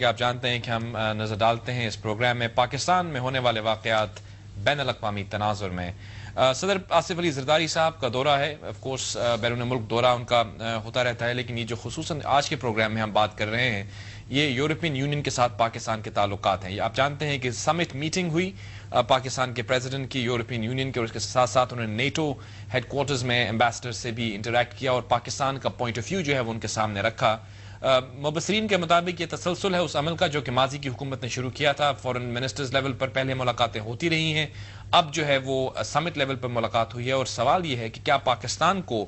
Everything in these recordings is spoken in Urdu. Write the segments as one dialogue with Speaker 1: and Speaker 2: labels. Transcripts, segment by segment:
Speaker 1: کہ آپ جانتے ہیں کہ ہم نظر ڈالتے ہیں اس پروگرام میں پاکستان میں ہونے والے واقعات بین الاقوامی تناظر میں۔ صدر آصف علی زرداری صاحب کا دورہ ہے، آف کورس بیرون ملک دورہ ان کا ہوتا رہتا ہے، لیکن یہ جو خصوصاً آج کے پروگرام میں ہم بات کر رہے ہیں یہ یورپین یونین کے ساتھ پاکستان کے تعلقات ہیں۔ یہ آپ جانتے ہیں کہ سمٹ میٹنگ ہوئی پاکستان کے پریزیڈنٹ کی یورپین یونین کے، اور اس کے ساتھ ساتھ انہوں نے نیٹو ہیڈ کوارٹرز میں ایمبیسڈر سے بھی انٹریکٹ کیا اور پاکستان کا پوائنٹ آف ویو جو ہے وہ ان کے سامنے رکھا۔ مبصرین کے مطابق یہ تسلسل ہے اس عمل کا جو کہ ماضی کی حکومت نے شروع کیا تھا۔ فورن منسٹرز لیول پر پہلے ملاقاتیں ہوتی رہی ہیں، اب جو ہے وہ سمٹ لیول پر ملاقات ہوئی ہے، اور سوال یہ ہے کہ کیا پاکستان کو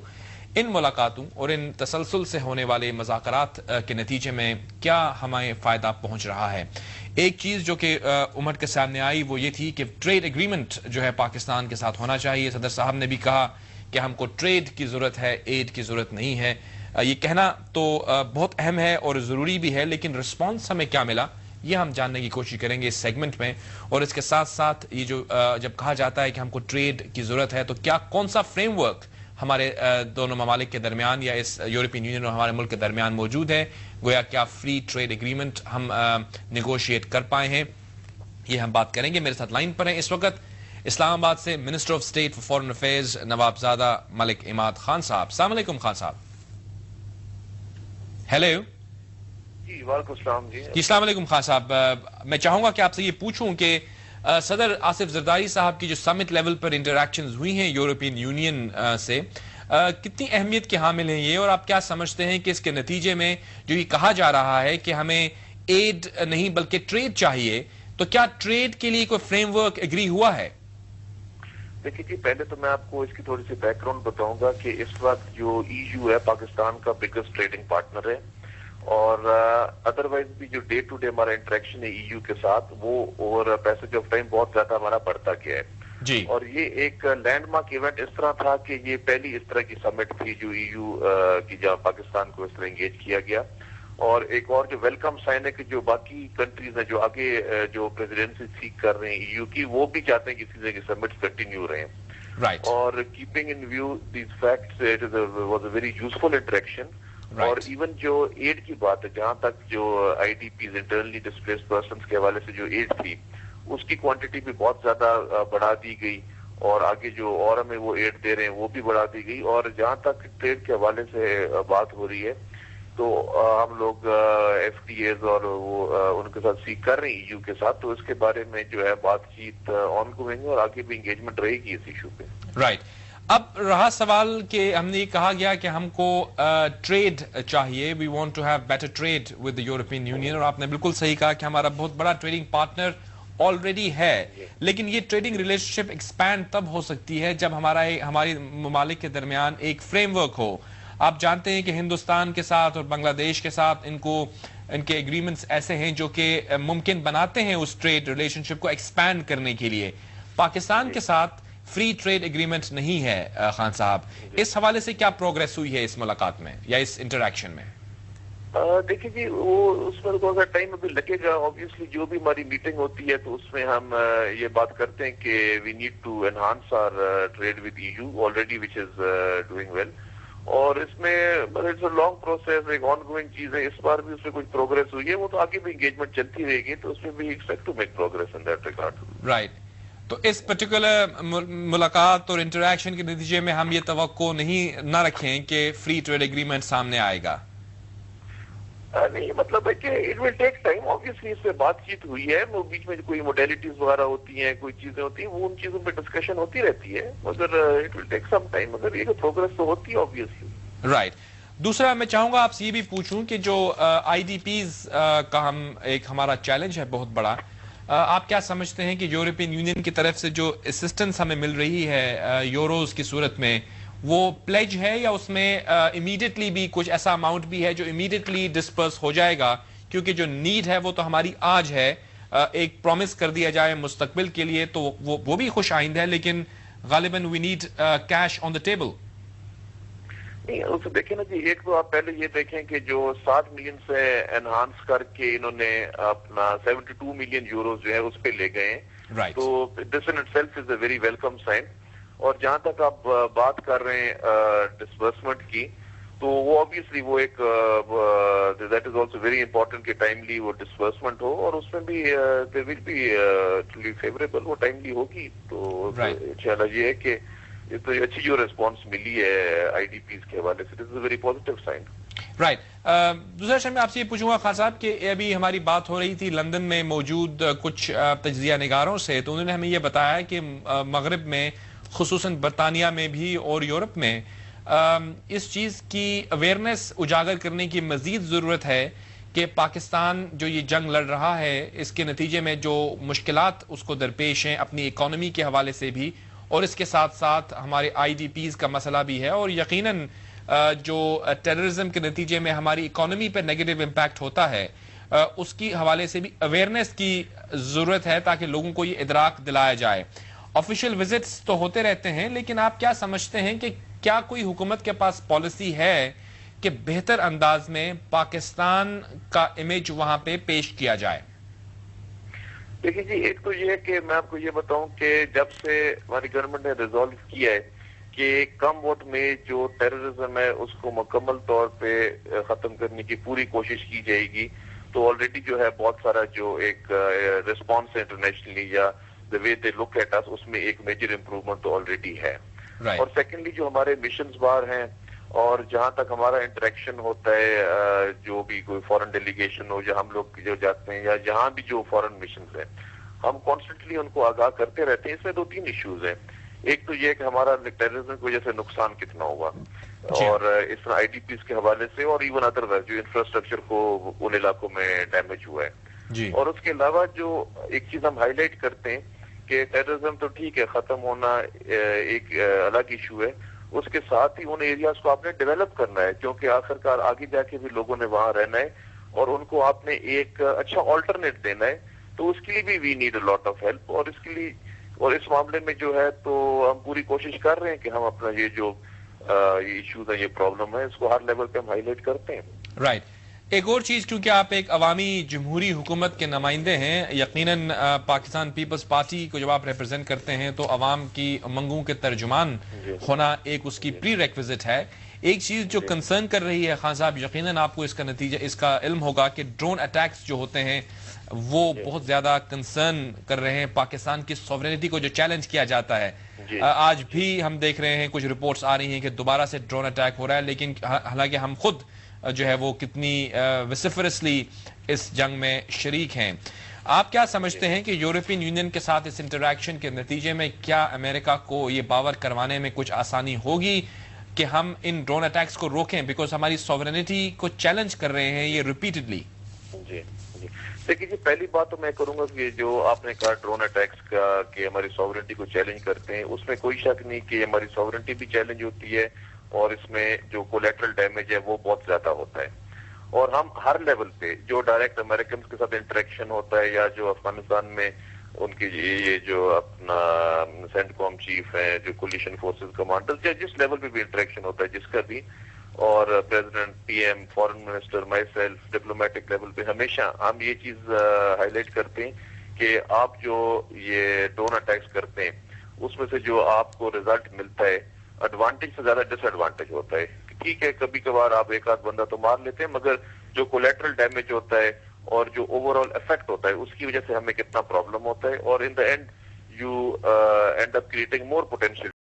Speaker 1: ان ملاقاتوں اور ان تسلسل سے ہونے والے مذاکرات کے نتیجے میں کیا ہمیں فائدہ پہنچ رہا ہے۔ ایک چیز جو کہ امر کے سامنے آئی وہ یہ تھی کہ ٹریڈ ایگریمنٹ جو ہے پاکستان کے ساتھ ہونا چاہیے۔ صدر صاحب نے بھی کہا کہ ہم کو ٹریڈ کی ضرورت ہے، ایڈ کی ضرورت نہیں ہے۔ یہ کہنا تو بہت اہم ہے اور ضروری بھی ہے، لیکن رسپانس ہمیں کیا ملا یہ ہم جاننے کی کوشش کریں گے اس سیگمنٹ میں۔ اور اس کے ساتھ ساتھ یہ جو جب کہا جاتا ہے کہ ہم کو ٹریڈ کی ضرورت ہے تو کیا کون سا فریم ورک ہمارے دونوں ممالک کے درمیان یا اس یورپین یونین اور ہمارے ملک کے درمیان موجود ہے، گویا کیا فری ٹریڈ ایگریمنٹ ہم نیگوشیٹ کر پائے ہیں، یہ ہم بات کریں گے۔ میرے ساتھ لائن پر ہیں اس وقت اسلام آباد سے minister of state for foreign affairs Nawabzada Malik Imad Khan صاحب۔ السلام علیکم خان صاحب۔ ہیلو
Speaker 2: جی وعلیکم السلام۔ جی
Speaker 1: السلام علیکم خان صاحب، میں چاہوں گا کہ آپ سے یہ پوچھوں کہ صدر آصف زرداری صاحب کی جو سمٹ لیول پر انٹریکشنز ہوئی ہیں یورپین یونین سے، کتنی اہمیت کے حامل ہیں یہ، اور آپ کیا سمجھتے ہیں کہ اس کے نتیجے میں جو یہ کہا جا رہا ہے کہ ہمیں ایڈ نہیں بلکہ ٹریڈ چاہیے، تو کیا ٹریڈ کے لیے کوئی فریم ورک ایگری ہوا ہے؟
Speaker 2: دیکھیے جی، پہلے تو میں آپ کو اس کی تھوڑی سی بیک گراؤنڈ بتاؤں گا کہ اس وقت جو ای یو ہے پاکستان کا بگیسٹ ٹریڈنگ پارٹنر ہے، اور ادروائز بھی جو ڈے ٹو ڈے ہمارا انٹریکشن ہے ای یو کے ساتھ وہ اور پیسج آف ٹائم بہت زیادہ ہمارا بڑھتا گیا ہے
Speaker 1: جی،
Speaker 2: اور یہ ایک لینڈ مارک ایونٹ اس طرح تھا کہ یہ پہلی اس طرح کی سمٹ تھی جو ای یو کی جہاں پاکستان کو اس طرح انگیج کیا گیا، اور ایک اور جو ویلکم سائن ہے کہ جو باقی کنٹریز ہیں جو آگے جو پریزیڈنسی سیک کر رہے ہیں ای یو کی، وہ بھی چاہتے ہیں کہ اسی طرح کی سمٹس کنٹینیو رہیں،
Speaker 1: رائٹ،
Speaker 2: اور keeping in view these facts it was a very useful interaction. اور ایون جو ایڈ کی بات ہے، جہاں تک جو I D Ps internally displaced persons کے حوالے سے جو ایڈ تھی اس کی کوانٹٹی بھی بہت زیادہ بڑھا دی گئی، اور آگے جو اور ہمیں وہ ایڈ دے رہے ہیں وہ بھی بڑھا دی گئی، اور جہاں تک ٹریڈ کے حوالے سے بات ہو رہی ہے تو ہم لوگ ایف ٹی ایز اور وہ ان کے ساتھ سیکھ کر رہے ہیں ای یو کے ساتھ، تو اس کے بارے میں جو ہے بات چیت آن گوئنگ ہے اور آگے بھی انگیجمنٹ رہے گی اس ایشو پہ۔
Speaker 1: رائٹ۔ اب رہا سوال کہ ہم نے یہ کہا گیا کہ ہم کو ٹریڈ چاہیے، we want to have better trade with the European Union, اور آپ نے بالکل صحیح کہا کہ ہمارا بہت بڑا ٹریڈنگ پارٹنر آلریڈی ہے، لیکن یہ ٹریڈنگ ریلیشن شپ ایکسپینڈ تب ہو سکتی ہے جب ہماری ممالک کے درمیان ایک فریم ورک ہو۔ آپ جانتے ہیں کہ ہندوستان کے ساتھ اور بنگلہ دیش کے ساتھ ان کے ایگریمنٹس ایسے ہیں جو کہ ممکن بناتے ہیں اس ٹریڈ ریلیشن شپ کو ایکسپینڈ کرنے کے لیے۔ پاکستان کے ساتھ فری ٹریڈ ایگریمنٹ نہیں ہے خان صاحب، اس حوالے سے کیا پروگریس ہوئی ہے اس ملاقات میں یا اس انٹریکشن میں؟
Speaker 2: دیکھیے جی، وہ اس میں تھوڑا سا ٹائم ابھی لگے گا، آبویسلی جو بھی ہماری میٹنگ ہوتی ہے تو اس میں ہم یہ بات کرتے ہیں کہ we need to enhance our trade with E U already which is doing well, اور اس میں اٹس اے لانگ پروسیس، ایک آن گوئنگ چیز ہے، اس بار بھی اس میں کچھ پروگریس ہوئی ہے، وہ تو آگے بھی انگیجمنٹ چلتی رہے گی، تو اس میں بھی expect to make progress in that regard.
Speaker 1: Right, تو اس پرٹیکولر ملاقات اور انٹریکشن کے نتیجے میں ہم یہ توقع نہ رکھیں کہ فری ٹریڈ ایگریمنٹ سامنے آئے گا؟
Speaker 2: نہیں، مطلب ہے کہ it will take time, obviously اس پہ بات چیت ہوئی ہے، وہ بیچ میں کوئی موڈیلٹیز وغیرہ ہوتی ہیں، کوئی چیزیں ہوتی ہیں، وہ ان چیزوں پہ ڈسکشن ہوتی رہتی ہے، مگر it will take some time, مگر یہ پروگریس تو ہوتی ہے آبویسلی۔
Speaker 1: رائٹ۔ دوسرا میں چاہوں گا آپ سے یہ بھی پوچھوں کہ جو آئی ڈی پیز کا ہمارا چیلنج ہے بہت بڑا، آپ کیا سمجھتے ہیں کہ یورپین یونین کی طرف سے جو اسسٹنس ہمیں مل رہی ہے یوروز کی صورت میں، وہ پلیج ہے یا اس میں امیڈیٹلی بھی کچھ ایسا اماؤنٹ بھی ہے جو امیڈیٹلی ڈسپرس ہو جائے گا؟ کیونکہ جو نیڈ ہے وہ تو ہماری آج ہے، ایک پرومس کر دیا جائے مستقبل کے لیے تو وہ بھی خوش آئند ہے، لیکن غالباً we need cash on the table.
Speaker 2: نہیں، اسے دیکھیں نا جی، ایک تو آپ پہلے یہ دیکھیں کہ جو 7 ملین سے انہانس کر کے انہوں نے اپنا 72 ملین یوروز جو ہے اس پہ لے گئے ہیں، تو this in itself is a very welcome sign. اور جہاں تک آپ بات کر رہے ہیں ڈسبرسمنٹ کی، تو وہ obviously وہ ایک that is also very important کہ ٹائملی وہ ڈسبرسمنٹ ہو اور اس میں بھی there will be favorable وہ ٹائملی ہوگی. تو انشاءاللہ یہ ہے کہ یہ تو اچھی جو ریسپانس ملی ہے آئی ڈی پیز کے حوالے سے, this is a very positive sign.
Speaker 1: Right. دوسرا شہر میں آپ سے یہ پوچھوں گا خان صاحب کہ ابھی ہماری بات ہو رہی تھی لندن میں موجود کچھ تجزیہ نگاروں سے, تو انہوں نے ہمیں یہ بتایا کہ مغرب میں خصوصاً برطانیہ میں بھی اور یورپ میں اس چیز کی اویئرنیس اجاگر کرنے کی مزید ضرورت ہے کہ پاکستان جو یہ جنگ لڑ رہا ہے اس کے نتیجے میں جو مشکلات اس کو درپیش ہیں اپنی اکانومی کے حوالے سے بھی, اور اس کے ساتھ ساتھ ہمارے آئی ڈی پیز کا مسئلہ بھی ہے, اور یقیناً جو ٹیررزم کے نتیجے میں ہماری اکانومی پر نیگیٹو امپیکٹ ہوتا ہے اس کی حوالے سے بھی اویئرنیس کی ضرورت ہے تاکہ لوگوں کو یہ ادراک دلایا جائے. آفیشیل وزٹس تو ہوتے رہتے ہیں, لیکن آپ کیا سمجھتے ہیں کہ کیا کوئی حکومت کے پاس پالیسی ہے کہ بہتر انداز میں پاکستان کا امیج وہاں پہ پیش کیا جائے؟
Speaker 2: دیکھیں جی, ایک تو یہ ہے کہ میں آپ کو یہ بتاؤں کہ جب سے ہماری گورنمنٹ نے ریزالو کیا ہے کہ کم ووٹ میں جو ٹیررزم ہے اس کو مکمل طور پہ ختم کرنے کی پوری کوشش کی جائے گی, تو آلریڈی جو ہے بہت سارا جو ایک ریسپانس ہے انٹرنیشنلی یا the way they look at us, اس میں ایک میجر امپروومنٹ تو آلریڈی ہے. اور سیکنڈلی جو ہمارے مشنز باہر ہیں اور جہاں تک ہمارا انٹریکشن ہوتا ہے جو بھی کوئی فورن ڈیلیگیشن ہو یا ہم لوگ جو جاتے ہیں یا جہاں بھی جو فورن مشنز ہیں, ہم کانسٹنٹلی ان کو آگاہ کرتے رہتے ہیں. اس میں 2-3 ایشوز ہیں. ایک تو یہ کہ ہمارا ٹیررزم کی وجہ سے نقصان کتنا ہوا, اور اس طرح آئی ڈی پیز کے حوالے سے اور ایون ادر وائز جو انفراسٹرکچر کو ان علاقوں میں ڈیمیج ہوا ہے. اور اس کے علاوہ جو ایک چیز ہم ہائی لائٹ کرتے ہیں کہ ٹیررزم تو ٹھیک ہے ختم ہونا ایک الگ ایشو ہے, اس کے ساتھ ہی ان ایریاز کو آپ نے ڈیولپ کرنا ہے, کیونکہ آخرکار آگے جا کے بھی لوگوں نے وہاں رہنا ہے اور ان کو آپ نے ایک اچھا آلٹرنیٹ دینا ہے. تو اس کے لیے بھی we need a lot of help, اور اس کے لیے اور اس معاملے میں جو ہے تو ہم پوری کوشش کر رہے ہیں کہ ہم اپنا یہ جو ایشوز ہے, یہ پرابلم ہے, اس کو ہر لیول پہ ہم ہائی لائٹ کرتے ہیں.
Speaker 1: رائٹ. ایک اور چیز, کیونکہ آپ ایک عوامی جمہوری حکومت کے نمائندے ہیں, یقیناً پاکستان پیپلز پارٹی کو جب آپ ریپرزینٹ کرتے ہیں تو عوام کی منگوں کے ترجمان ہونا ایک اس کی پری ریکویزٹ ہے. ایک چیز جو کنسرن کر رہی ہے خان صاحب, یقیناً آپ کو اس کا نتیجہ اس کا علم ہوگا کہ ڈرون اٹیکس جو ہوتے ہیں وہ بہت زیادہ کنسرن کر رہے ہیں پاکستان کی سوورینٹی کو جو چیلنج کیا جاتا ہے. آج بھی ہم دیکھ رہے ہیں کچھ رپورٹس آ رہی ہیں کہ دوبارہ سے ڈرون اٹیک ہو رہا ہے, لیکن حالانکہ ہم خود جو ہے وہ کتنی وسیفرسلی اس جنگ میں شریک ہیں. آپ کیا سمجھتے ہیں کہ یورپین یونین کے ساتھ اس انٹریکشن کے نتیجے میں کیا امریکہ کو یہ باور کروانے میں کچھ آسانی ہوگی کہ ہم ان ڈرون اٹیکس کو روکیں, بیکاز ہماری سوورینٹی کو چیلنج کر رہے ہیں یہ ریپیٹڈلی؟
Speaker 2: جی دیکھیے, پہلی بات تو میں کروں گا کہ جو آپ نے کہا ڈرون اٹیکس کا کہ ہماری سوورینٹی کو چیلنج کرتے ہیں, اس میں کوئی شک نہیں کہ ہماری سوورینٹی بھی چیلنج ہوتی ہے اور اس میں جو کولیٹرل ڈیمیج ہے وہ بہت زیادہ ہوتا ہے. اور ہم ہر لیول پہ جو ڈائریکٹ امریکنز کے ساتھ انٹریکشن ہوتا ہے یا جو افغانستان میں ان کی یہ جو اپنا سینٹ کام چیف ہیں, جو کولیشن فورسز کمانڈر, یا جس لیول پہ بھی انٹریکشن ہوتا ہے جس کا بھی, اور president, P M, foreign minister, myself, diplomatic level پہ ہمیشہ ہم یہ چیز ہائی لائٹ کرتے ہیں کہ آپ جو یہ ڈرون اٹیکس کرتے ہیں اس میں سے جو آپ کو ریزلٹ ملتا ہے ایڈوانٹیج سے زیادہ ڈس ایڈوانٹیج ہوتا ہے. ٹھیک ہے کبھی کبھار آپ ایک آدھ بندہ تو مار لیتے ہیں, مگر جو کولیٹرل ڈیمیج ہوتا ہے اور جو اوور آل افیکٹ ہوتا ہے اس کی وجہ سے ہمیں کتنا پرابلم ہوتا ہے, اور in the end you end up creating more potential